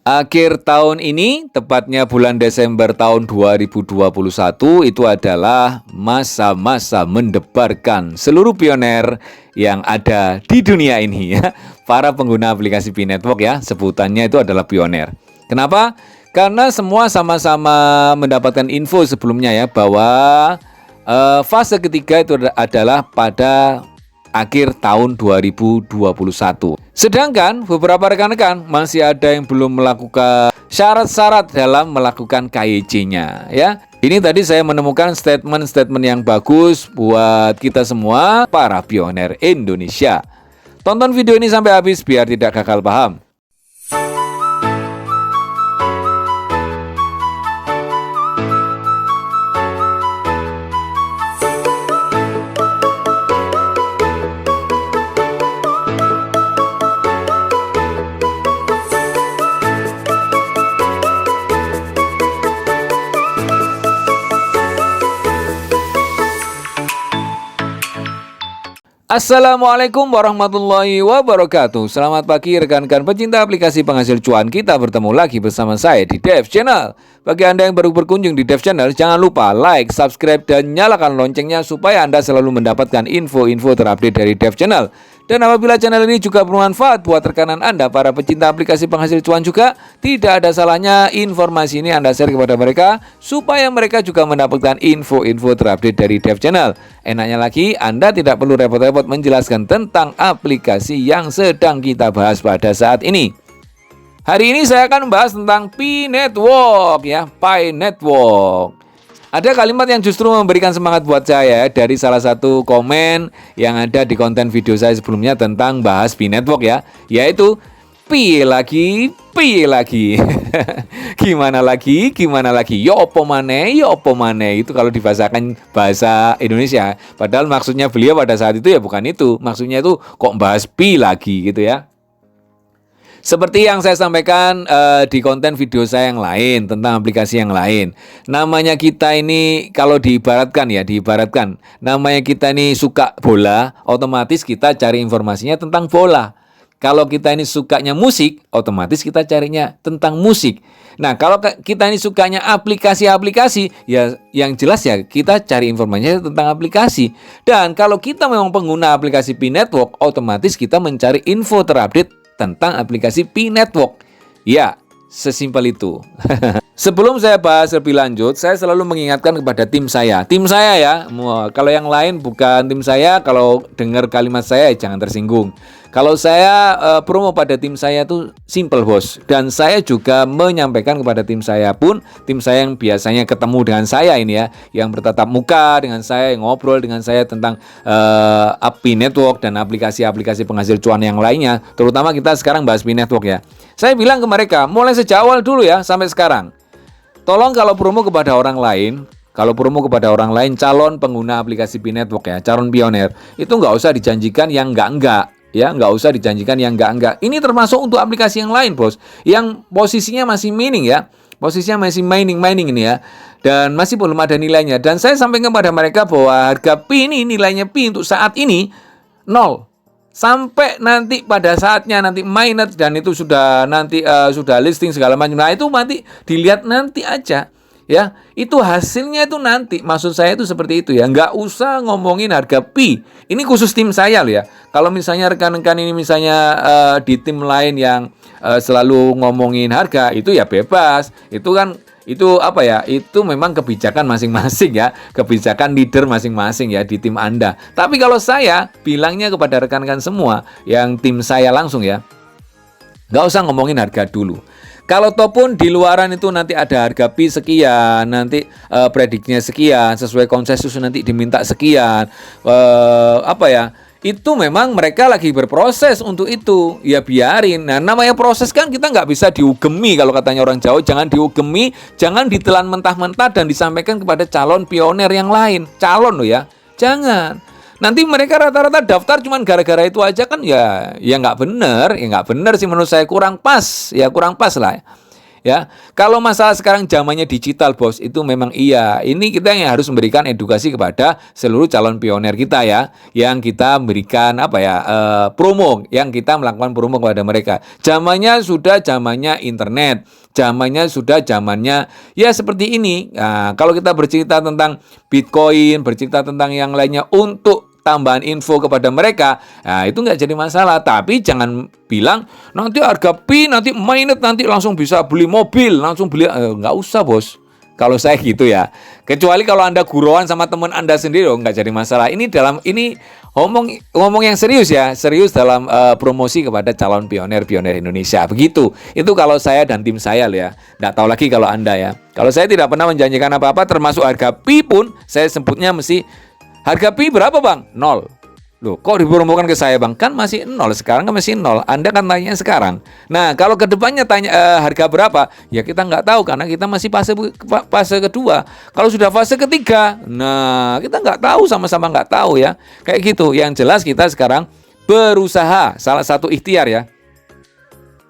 Akhir tahun ini, tepatnya bulan Desember tahun 2021, itu adalah masa-masa mendebarkan seluruh pioner yang ada di dunia ini ya. Para pengguna aplikasi Pi Network ya, sebutannya itu adalah pioner. Kenapa? Karena semua sama-sama mendapatkan info sebelumnya ya, bahwa fase ketiga itu adalah pada akhir tahun 2021. Sedangkan beberapa rekan-rekan masih ada yang belum melakukan syarat-syarat dalam melakukan KYC-nya ya. Ini tadi saya menemukan statement-statement yang bagus buat kita semua para pioner Indonesia. Tonton video ini sampai habis biar tidak gagal paham. Assalamualaikum warahmatullahi wabarakatuh. Selamat pagi rekan-rekan pecinta aplikasi penghasil cuan. Kita bertemu lagi bersama saya di Dev Channel. Bagi Anda yang baru berkunjung di Dev Channel, jangan lupa like, subscribe, dan nyalakan loncengnya supaya Anda selalu mendapatkan info-info terupdate dari Dev Channel. Dan apabila channel ini juga bermanfaat buat rekanan Anda, para pecinta aplikasi penghasil cuan juga, tidak ada salahnya informasi ini Anda share kepada mereka supaya mereka juga mendapatkan info-info terupdate dari Dev Channel. Enaknya lagi, Anda tidak perlu repot-repot menjelaskan tentang aplikasi yang sedang kita bahas pada saat ini. Hari ini saya akan membahas tentang Pi Network ya, Pi Network. Ada kalimat yang justru memberikan semangat buat saya dari salah satu komen yang ada di konten video saya sebelumnya tentang bahas Pi Network ya, yaitu Pi lagi, Pi lagi. Gimana lagi, gimana lagi? Yo opo maneh, itu kalau dibahasakan bahasa Indonesia. Padahal maksudnya beliau pada saat itu ya bukan itu. Maksudnya itu kok bahas Pi lagi gitu ya. Seperti yang saya sampaikan di konten video saya yang lain tentang aplikasi yang lain. Namanya kita ini kalau diibaratkan, namanya kita ini suka bola, otomatis kita cari informasinya tentang bola. Kalau kita ini sukanya musik, otomatis kita carinya tentang musik. Nah, kalau kita ini sukanya aplikasi-aplikasi, ya yang jelas ya kita cari informasinya tentang aplikasi. Dan kalau kita memang pengguna aplikasi Pi Network, otomatis kita mencari info terupdate tentang aplikasi Pi Network. Ya, sesimpel itu. Sebelum saya bahas lebih lanjut, saya selalu mengingatkan kepada tim saya. Tim saya ya, kalau yang lain bukan tim saya, kalau dengar kalimat saya jangan tersinggung. Kalau saya promo pada tim saya itu simple bos. Dan saya juga menyampaikan kepada tim saya pun, tim saya yang biasanya ketemu dengan saya ini ya, yang bertatap muka dengan saya, yang ngobrol dengan saya tentang Pi Network dan aplikasi-aplikasi penghasil cuan yang lainnya. Terutama kita sekarang bahas Pi Network ya. Saya bilang ke mereka, mulai sejak awal dulu ya sampai sekarang. Tolong kalau promo kepada orang lain, calon pengguna aplikasi Pi Network ya, calon pioner, itu nggak usah dijanjikan yang enggak-enggak. Ya, nggak usah dijanjikan yang enggak-enggak. Ini termasuk untuk aplikasi yang lain, bos. Yang posisinya masih mining ya. Posisinya masih mining ini ya. Dan masih belum ada nilainya. Dan saya sampaikan kepada mereka bahwa harga Pi ini, nilainya Pi untuk saat ini 0. Sampai nanti pada saatnya nanti mainnet dan itu sudah nanti sudah listing segala macam. Nah, itu nanti dilihat nanti aja. Ya, itu hasilnya itu nanti. Maksud saya itu seperti itu ya. Nggak usah ngomongin harga Pi. Ini khusus tim saya loh ya. Kalau misalnya rekan-rekan ini misalnya di tim lain yang selalu ngomongin harga, itu ya bebas. Itu kan itu apa ya? Itu memang kebijakan masing-masing ya. Kebijakan leader masing-masing ya di tim Anda. Tapi kalau saya bilangnya kepada rekan-rekan semua yang tim saya langsung ya, nggak usah ngomongin harga dulu. Kalau ataupun di luaran itu nanti ada harga Pi sekian, nanti prediksinya sekian, sesuai konsensus nanti diminta sekian, itu memang mereka lagi berproses untuk itu, ya biarin. Nah, namanya proses kan kita nggak bisa diugemi, kalau katanya orang Jawa, jangan diugemi, jangan ditelan mentah-mentah dan disampaikan kepada calon pioner yang lain, calon loh ya, jangan. Nanti mereka rata-rata daftar cuman gara-gara itu aja kan ya nggak bener sih menurut saya, kurang pas lah. Ya, kalau masalah sekarang zamannya digital, bos, itu memang iya. Ini kita yang harus memberikan edukasi kepada seluruh calon pioner kita ya, yang kita memberikan promo, yang kita melakukan promo kepada mereka. Zamannya sudah zamannya internet, zamannya sudah zamannya ya seperti ini. Nah, kalau kita bercerita tentang Bitcoin, bercerita tentang yang lainnya untuk tambahan info kepada mereka, nah itu nggak jadi masalah. Tapi jangan bilang nanti harga pi, nanti mainnet, nanti langsung bisa beli mobil, langsung beli, nggak usah bos. Kalau saya gitu ya, kecuali kalau Anda guruan sama teman Anda sendiri, nggak jadi masalah. Ini ngomong yang serius ya, serius dalam promosi kepada calon pioner Indonesia. Begitu. Itu kalau saya dan tim saya loh ya. Nggak tahu lagi kalau Anda ya. Kalau saya tidak pernah menjanjikan apa-apa, termasuk harga pi pun saya sebutnya mesti harga pi berapa bang? 0. Loh, kok dipromokan ke saya bang? Kan masih 0, sekarang kan masih 0. Anda kan tanya sekarang. Nah, kalau kedepannya tanya harga berapa? Ya kita nggak tahu karena kita masih fase kedua. Kalau sudah fase ketiga, nah kita nggak tahu, sama-sama nggak tahu ya. Kayak gitu. Yang jelas kita sekarang berusaha, salah satu ikhtiar ya.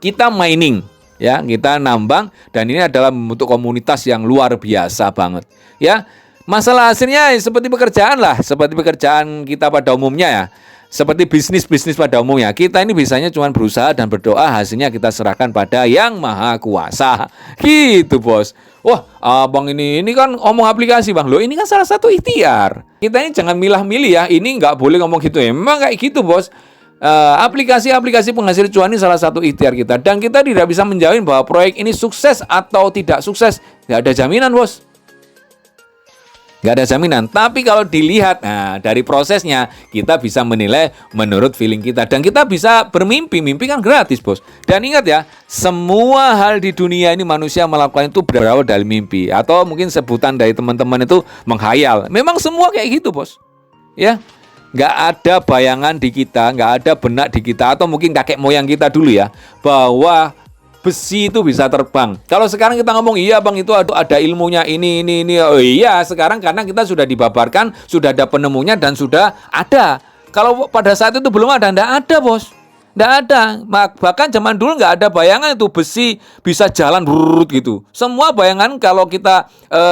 Kita mining, ya, kita nambang, dan ini adalah membentuk komunitas yang luar biasa banget, ya. Masalah hasilnya seperti pekerjaan lah, seperti pekerjaan kita pada umumnya ya. Seperti bisnis pada umumnya. Kita ini biasanya cuma berusaha dan berdoa, hasilnya kita serahkan pada Yang Maha Kuasa. Gitu, bos. Wah, abang ini kan ngomong aplikasi, bang. Loh, ini kan salah satu ikhtiar. Kita ini jangan milah-milih ya. Ini nggak boleh ngomong gitu ya. Memang kayak gitu, bos. Aplikasi penghasil cuan ini salah satu ikhtiar kita. Dan kita tidak bisa menjamin bahwa proyek ini sukses atau tidak sukses. Nggak ada jaminan, bos. Nggak ada jaminan, tapi kalau dilihat dari prosesnya, kita bisa menilai menurut feeling kita. Dan kita bisa bermimpi, mimpi kan gratis bos. Dan ingat ya, semua hal di dunia ini manusia melakukan itu berawal dari mimpi. Atau mungkin sebutan dari teman-teman itu menghayal. Memang semua kayak gitu bos. Ya, nggak ada bayangan di kita, nggak ada benak di kita, atau mungkin kakek moyang kita dulu ya, bahwa besi itu bisa terbang. Kalau sekarang kita ngomong, iya bang itu ada ilmunya ini. Oh iya, sekarang karena kita sudah dibabarkan, sudah ada penemunya dan sudah ada. Kalau pada saat itu belum ada, enggak ada bos. Enggak ada. Bahkan zaman dulu enggak ada bayangan itu besi bisa jalan brrrr gitu. Semua bayangan kalau kita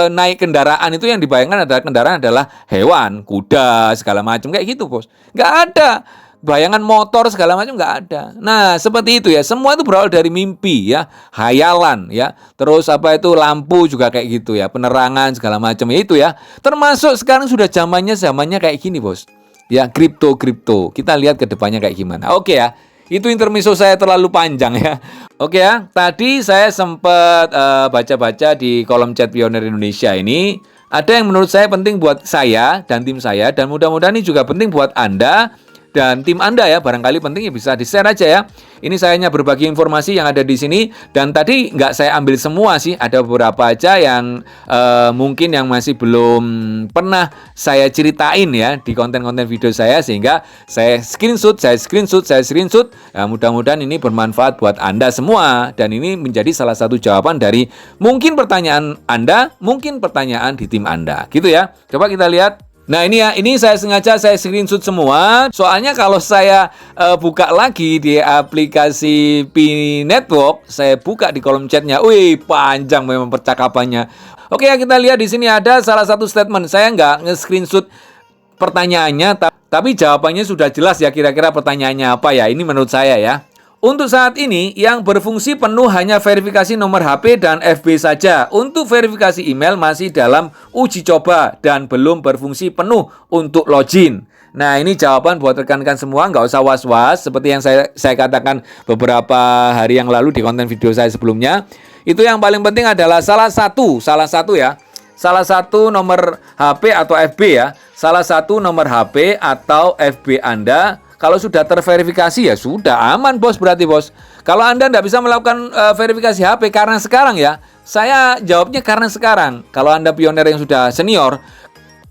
naik kendaraan itu yang dibayangkan adalah kendaraan adalah hewan, kuda, segala macam kayak gitu bos. Enggak ada. Bayangan motor segala macam nggak ada. Nah, seperti itu ya. Semua itu berawal dari mimpi ya, hayalan ya. Terus lampu juga kayak gitu ya, penerangan segala macam itu ya. Termasuk sekarang sudah zamannya kayak gini, bos. Ya, kripto. Kita lihat ke depannya kayak gimana. Oke ya. Itu intermezzo saya terlalu panjang ya. Oke ya. Tadi saya sempat baca-baca di kolom chat Pioner Indonesia ini. Ada yang menurut saya penting buat saya dan tim saya, dan mudah-mudahan ini juga penting buat Anda dan tim Anda ya, barangkali penting ya bisa di-share aja ya. Ini saya hanya berbagi informasi yang ada di sini, dan tadi nggak saya ambil semua sih, ada beberapa aja yang mungkin yang masih belum pernah saya ceritain ya di konten-konten video saya, sehingga saya screenshot. Ya, mudah-mudahan ini bermanfaat buat Anda semua, dan ini menjadi salah satu jawaban dari mungkin pertanyaan Anda, mungkin pertanyaan di tim Anda, gitu ya. Coba kita lihat. Nah ini saya sengaja saya screenshot semua. Soalnya kalau saya buka lagi di aplikasi Pi Network, saya buka di kolom chatnya, wih panjang memang percakapannya. Oke ya, kita lihat di sini ada salah satu statement. Saya nggak nge-screenshot pertanyaannya, tapi jawabannya sudah jelas ya, kira-kira pertanyaannya apa ya. Ini menurut saya ya. Untuk saat ini, yang berfungsi penuh hanya verifikasi nomor HP dan FB saja. Untuk verifikasi email masih dalam uji coba dan belum berfungsi penuh untuk login. Nah, ini jawaban buat rekan-rekan semua, nggak usah was-was. Seperti yang saya katakan beberapa hari yang lalu di konten video saya sebelumnya. Itu yang paling penting adalah salah satu nomor HP atau FB ya. Salah satu nomor HP atau FB Anda, kalau sudah terverifikasi ya sudah aman bos, berarti bos. Kalau Anda tidak bisa melakukan verifikasi HP karena sekarang ya, saya jawabnya karena sekarang. Kalau Anda pioner yang sudah senior,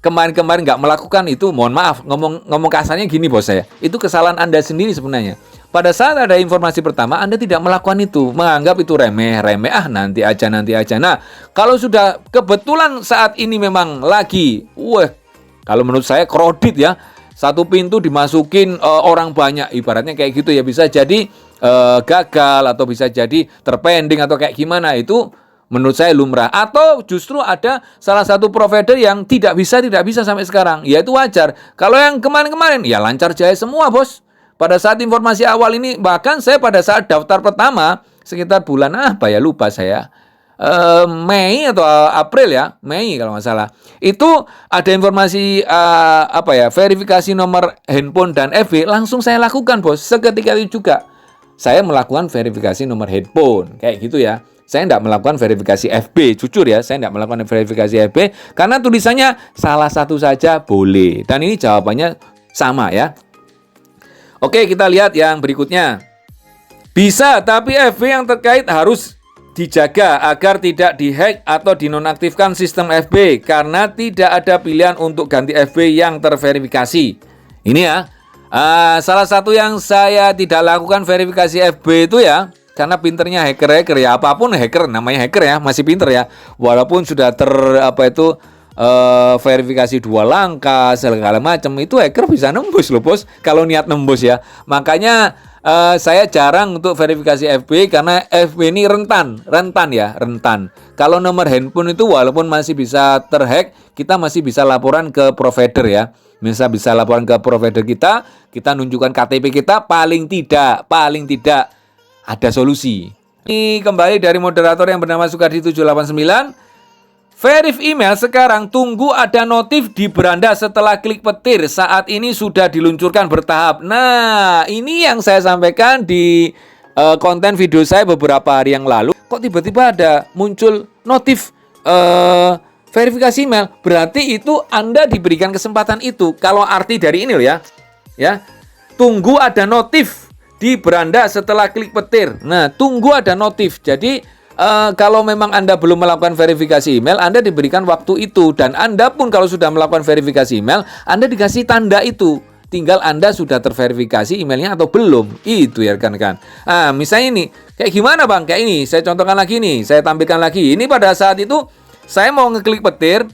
kemarin nggak melakukan itu, mohon maaf, ngomong kasarnya gini bos saya, itu kesalahan Anda sendiri sebenarnya. Pada saat ada informasi pertama, Anda tidak melakukan itu, menganggap itu remeh, nanti aja. Nah, kalau sudah kebetulan saat ini memang lagi, kalau menurut saya kredit ya, satu pintu dimasukin orang banyak, ibaratnya kayak gitu ya, bisa jadi gagal atau bisa jadi terpending atau kayak gimana, itu menurut saya lumrah. Atau justru ada salah satu provider yang tidak bisa sampai sekarang, ya itu wajar. Kalau yang kemarin-kemarin ya lancar jaya semua, bos. Pada saat informasi awal ini, bahkan saya pada saat daftar pertama sekitar bulan apa ya, lupa saya, Mei atau April ya, Mei kalau nggak salah, itu ada informasi verifikasi nomor handphone dan FB, langsung saya lakukan, bos. Seketika itu juga saya melakukan verifikasi nomor handphone, kayak gitu ya. Saya tidak melakukan verifikasi FB, jujur ya, saya tidak melakukan verifikasi FB karena tulisannya salah satu saja boleh. Dan ini jawabannya sama ya. Oke, kita lihat yang berikutnya. Bisa, tapi FB yang terkait harus dijaga agar tidak dihack atau dinonaktifkan sistem FB karena tidak ada pilihan untuk ganti FB yang terverifikasi. Ini ya. Salah satu yang saya tidak lakukan verifikasi FB itu ya, karena pinternya hacker ya, apapun hacker, namanya hacker ya, masih pinter ya, walaupun sudah verifikasi 2 langkah segala macam, itu hacker bisa nembus loh, bos, kalau niat nembus ya. Makanya saya jarang untuk verifikasi FB karena FB ini rentan. Kalau nomor handphone itu walaupun masih bisa terhack, kita masih bisa laporan ke provider ya. Bisa laporan ke provider kita nunjukkan KTP kita, paling tidak ada solusi. Ini kembali dari moderator yang bernama Sukardi 789. Verif email sekarang tunggu ada notif di beranda setelah klik petir. Saat ini sudah diluncurkan bertahap. Nah, ini yang saya sampaikan di konten video saya beberapa hari yang lalu. Kok tiba-tiba ada muncul notif verifikasi email? Berarti itu Anda diberikan kesempatan itu. Kalau arti dari ini loh ya. Tunggu ada notif di beranda setelah klik petir. Nah, tunggu ada notif. Jadi kalau memang Anda belum melakukan verifikasi email, Anda diberikan waktu itu. Dan Anda pun kalau sudah melakukan verifikasi email, Anda dikasih tanda itu. Tinggal Anda sudah terverifikasi emailnya atau belum. Itu ya rekan-rekan. Nah, misalnya ini, kayak gimana bang? Kayak ini, saya contohkan lagi nih. Saya tampilkan lagi. Ini pada saat itu, saya mau ngeklik petir.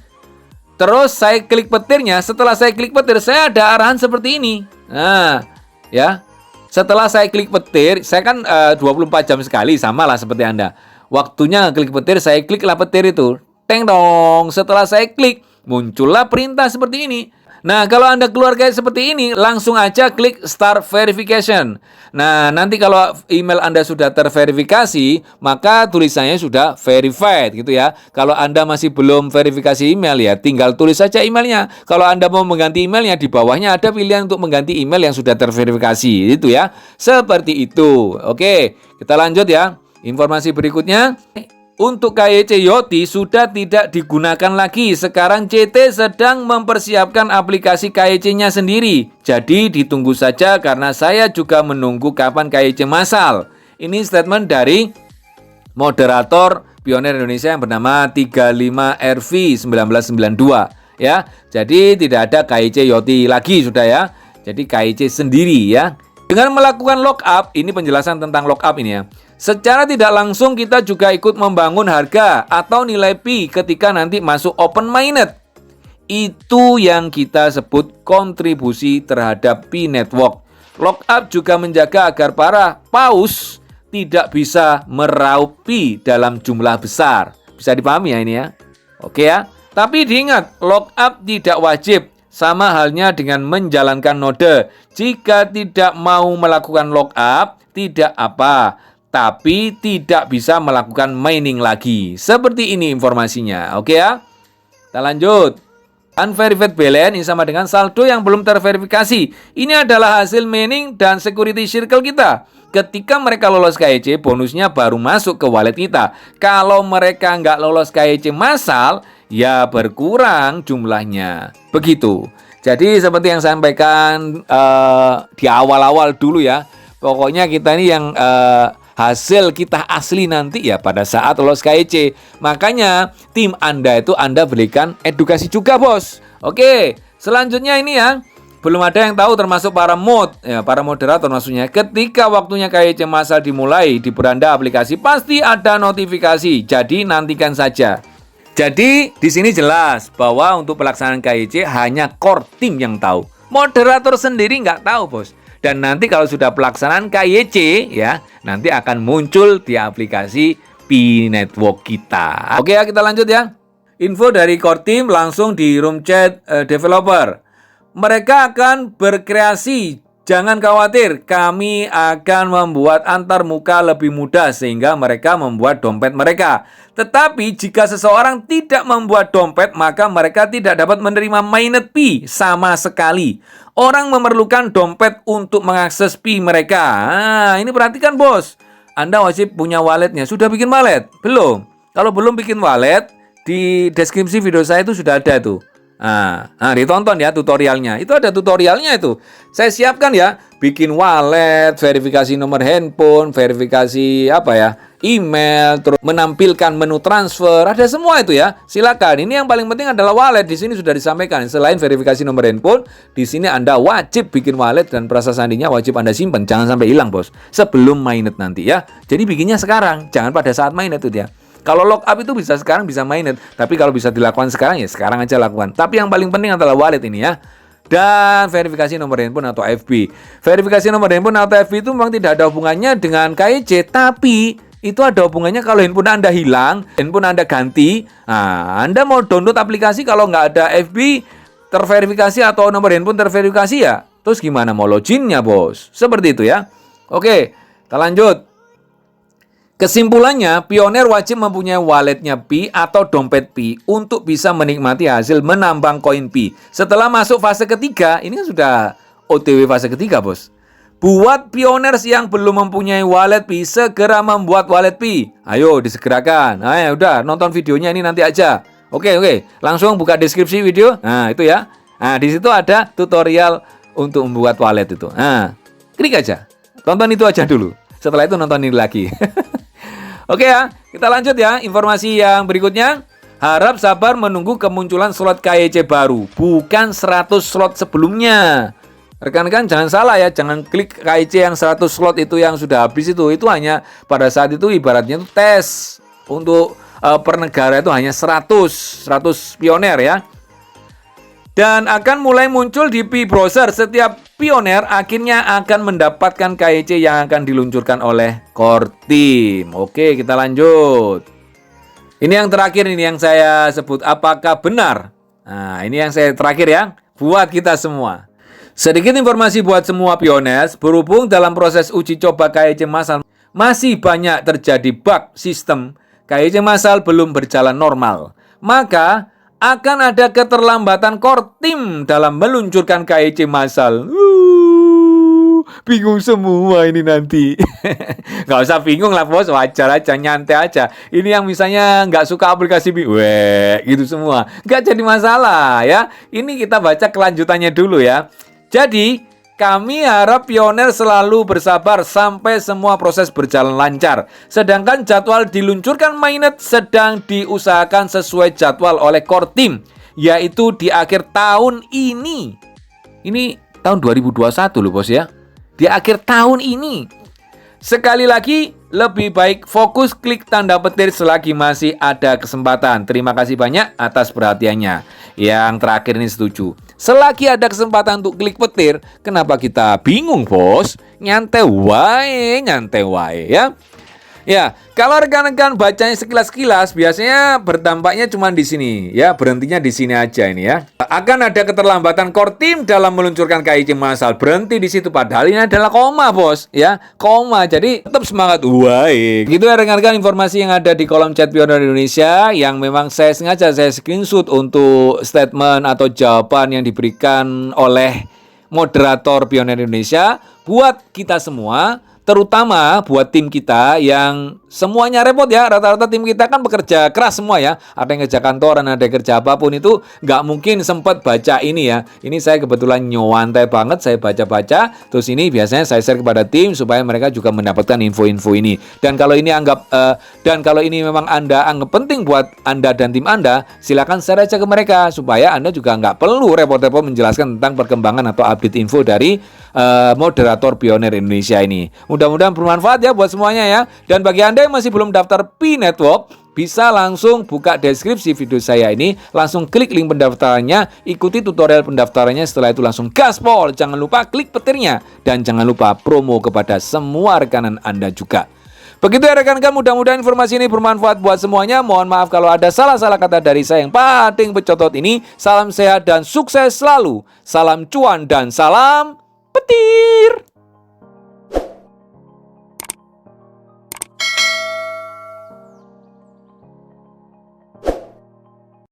Terus saya klik petirnya. Setelah saya klik petir, saya ada arahan seperti ini. Nah, ya. Setelah saya klik petir, saya kan 24 jam sekali, sama lah seperti Anda. Waktunya klik petir, saya kliklah petir itu. Teng dong. Setelah saya klik, muncullah perintah seperti ini. Nah, kalau Anda keluar kayak seperti ini, langsung aja klik Start Verification. Nah, nanti kalau email Anda sudah terverifikasi, maka tulisannya sudah verified gitu ya. Kalau Anda masih belum verifikasi email ya, tinggal tulis saja emailnya. Kalau Anda mau mengganti emailnya, di bawahnya ada pilihan untuk mengganti email yang sudah terverifikasi. Itu ya. Seperti itu. Oke, kita lanjut ya. Informasi berikutnya. Untuk KYC Yoti sudah tidak digunakan lagi. Sekarang CT sedang mempersiapkan aplikasi KYC-nya sendiri. Jadi ditunggu saja karena saya juga menunggu kapan KYC massal. Ini statement dari moderator Pioner Indonesia yang bernama 35RV1992 ya. Jadi tidak ada KYC Yoti lagi sudah ya. Jadi KYC sendiri ya. Dengan melakukan lockup, ini penjelasan tentang lockup ini ya. Secara tidak langsung kita juga ikut membangun harga atau nilai Pi ketika nanti masuk open mainnet. Itu yang kita sebut kontribusi terhadap Pi network. Lockup juga menjaga agar para paus tidak bisa meraup Pi dalam jumlah besar. Bisa dipahami ya ini ya. Oke ya. Tapi diingat, lockup tidak wajib. Sama halnya dengan menjalankan node. Jika tidak mau melakukan lockup, tidak apa. Tapi tidak bisa melakukan mining lagi. Seperti ini informasinya. Oke ya. Kita lanjut. Unverified BLN ini sama dengan saldo yang belum terverifikasi. Ini adalah hasil mining dan security circle kita. Ketika mereka lolos KYC, bonusnya baru masuk ke wallet kita. Kalau mereka nggak lolos KYC massal, ya berkurang jumlahnya. Begitu. Jadi seperti yang saya sampaikan di awal-awal dulu ya. Pokoknya kita ini yang hasil kita asli nanti ya pada saat lolos KYC. Makanya tim Anda itu Anda berikan edukasi juga, bos. Oke, selanjutnya ini ya. Belum ada yang tahu termasuk para mod, ya, para moderator maksudnya. Ketika waktunya KYC massal dimulai di beranda aplikasi pasti ada notifikasi. Jadi nantikan saja. Jadi di sini jelas bahwa untuk pelaksanaan KYC hanya core team yang tahu. Moderator sendiri nggak tahu, bos. Dan nanti kalau sudah pelaksanaan KYC ya, nanti akan muncul di aplikasi Pi Network kita. Oke ya, kita lanjut ya. Info dari core team langsung di room chat developer. Mereka akan berkreasi. Jangan khawatir, kami akan membuat antarmuka lebih mudah sehingga mereka membuat dompet mereka. Tetapi jika seseorang tidak membuat dompet, maka mereka tidak dapat menerima mainnet Pi sama sekali. Orang memerlukan dompet untuk mengakses Pi mereka. Nah, ini perhatikan bos. Anda wajib punya walletnya. Sudah bikin wallet? Belum? Kalau belum bikin wallet, di deskripsi video saya itu sudah ada tuh. Nah, ditonton ya tutorialnya. Itu ada tutorialnya itu. Saya siapkan ya, bikin wallet, verifikasi nomor handphone, verifikasi email, terus menampilkan menu transfer, ada semua itu ya. Silakan. Ini yang paling penting adalah wallet. Di sini sudah disampaikan. Selain verifikasi nomor handphone, di sini Anda wajib bikin wallet dan perasa sandinya wajib Anda simpan. Jangan sampai hilang, bos. Sebelum mainnet nanti ya. Jadi bikinnya sekarang, jangan pada saat mainnet itu ya. Kalau lock up itu bisa sekarang, bisa mainnet. Tapi kalau bisa dilakukan sekarang, ya sekarang aja lakukan. Tapi yang paling penting adalah wallet ini ya. Dan verifikasi nomor handphone atau FB. Verifikasi nomor handphone atau FB itu memang tidak ada hubungannya dengan KYC. Tapi itu ada hubungannya kalau handphone Anda hilang, handphone Anda ganti. Nah, Anda mau download aplikasi kalau nggak ada FB terverifikasi atau nomor handphone terverifikasi ya. Terus gimana mau loginnya, bos? Seperti itu ya. Oke, kita lanjut. Kesimpulannya, pioner wajib mempunyai walletnya Pi atau dompet Pi untuk bisa menikmati hasil menambang koin Pi. Setelah masuk fase ketiga, ini kan sudah OTW fase ketiga, bos. Buat pioners yang belum mempunyai wallet Pi, segera membuat wallet Pi. Ayo, disegerakan. Nah, ya udah, nonton videonya ini nanti aja. Oke, langsung buka deskripsi video. Nah, itu ya. Nah, di situ ada tutorial untuk membuat wallet itu. Nah, klik aja. Tonton itu aja dulu. Setelah itu nonton ini lagi. Oke ya, kita lanjut ya. Informasi yang berikutnya. Harap sabar menunggu kemunculan slot KYC baru, bukan 100 slot sebelumnya. Rekan-rekan jangan salah ya, jangan klik KYC yang 100 slot itu yang sudah habis itu. Itu hanya pada saat itu ibaratnya itu tes. Untuk per negara itu hanya 100 pioner ya. Dan akan mulai muncul di Pi Browser. Setiap pioner akhirnya akan mendapatkan KYC yang akan diluncurkan oleh core team. Oke, kita lanjut. Ini yang terakhir, ini yang saya sebut apakah benar. Nah, ini yang saya terakhir ya, buat kita semua. Sedikit informasi buat semua pioners, berhubung dalam proses uji coba KYC massal masih banyak terjadi bug sistem, KYC massal belum berjalan normal. Maka akan ada keterlambatan core team dalam meluncurkan KYC massal. Bingung semua ini nanti. Gak usah bingung lah bos, wajar aja, nyantai aja. Ini yang misalnya nggak suka aplikasi gitu semua, nggak jadi masalah ya. Ini kita baca kelanjutannya dulu ya. Jadi kami harap pioner selalu bersabar sampai semua proses berjalan lancar. Sedangkan jadwal diluncurkan mainnet sedang diusahakan sesuai jadwal oleh core team, yaitu di akhir tahun ini. Ini tahun 2021 loh bos ya. Di akhir tahun ini. Sekali lagi, lebih baik fokus klik tanda petir selagi masih ada kesempatan. Terima kasih banyak atas perhatiannya. Yang terakhir ini setuju. Selagi ada kesempatan untuk klik petir, kenapa kita bingung, bos? Nyantai wae ya. Ya, kalau rekan-rekan bacanya sekilas-kilas, biasanya berdampaknya cuma di sini, ya, berhentinya di sini aja ini ya. Akan ada keterlambatan core team dalam meluncurkan KYC massal, berhenti di situ, padahal ini adalah koma, bos, ya, koma. Jadi tetap semangat, wae. Gitu ya rekan-rekan informasi yang ada di kolom chat Pioner Indonesia, yang memang saya sengaja saya screenshot untuk statement atau jawaban yang diberikan oleh moderator Pioner Indonesia buat kita semua. Terutama buat tim kita yang semuanya repot ya. Rata-rata tim kita kan bekerja keras semua ya. Ada yang kerja kantoran, ada yang kerja apapun, itu nggak mungkin sempat baca ini ya. Ini saya kebetulan nyewantai banget, saya baca-baca. Terus ini biasanya saya share kepada tim supaya mereka juga mendapatkan info-info ini. Dan kalau ini memang Anda anggap penting buat Anda dan tim Anda, silakan share aja ke mereka supaya Anda juga nggak perlu repot-repot menjelaskan tentang perkembangan atau update info dari moderator Pioner Indonesia ini. Mudah-mudahan bermanfaat ya buat semuanya ya. Dan bagi Anda yang masih belum daftar Pi Network, bisa langsung buka deskripsi video saya ini, langsung klik link pendaftarannya, ikuti tutorial pendaftarannya, setelah itu langsung gaspol. Jangan lupa klik petirnya, dan jangan lupa promo kepada semua rekanan Anda juga. Begitu ya rekan-rekan, mudah-mudahan informasi ini bermanfaat buat semuanya. Mohon maaf kalau ada salah-salah kata dari saya yang paling becotot ini. Salam sehat dan sukses selalu. Salam cuan dan salam petir.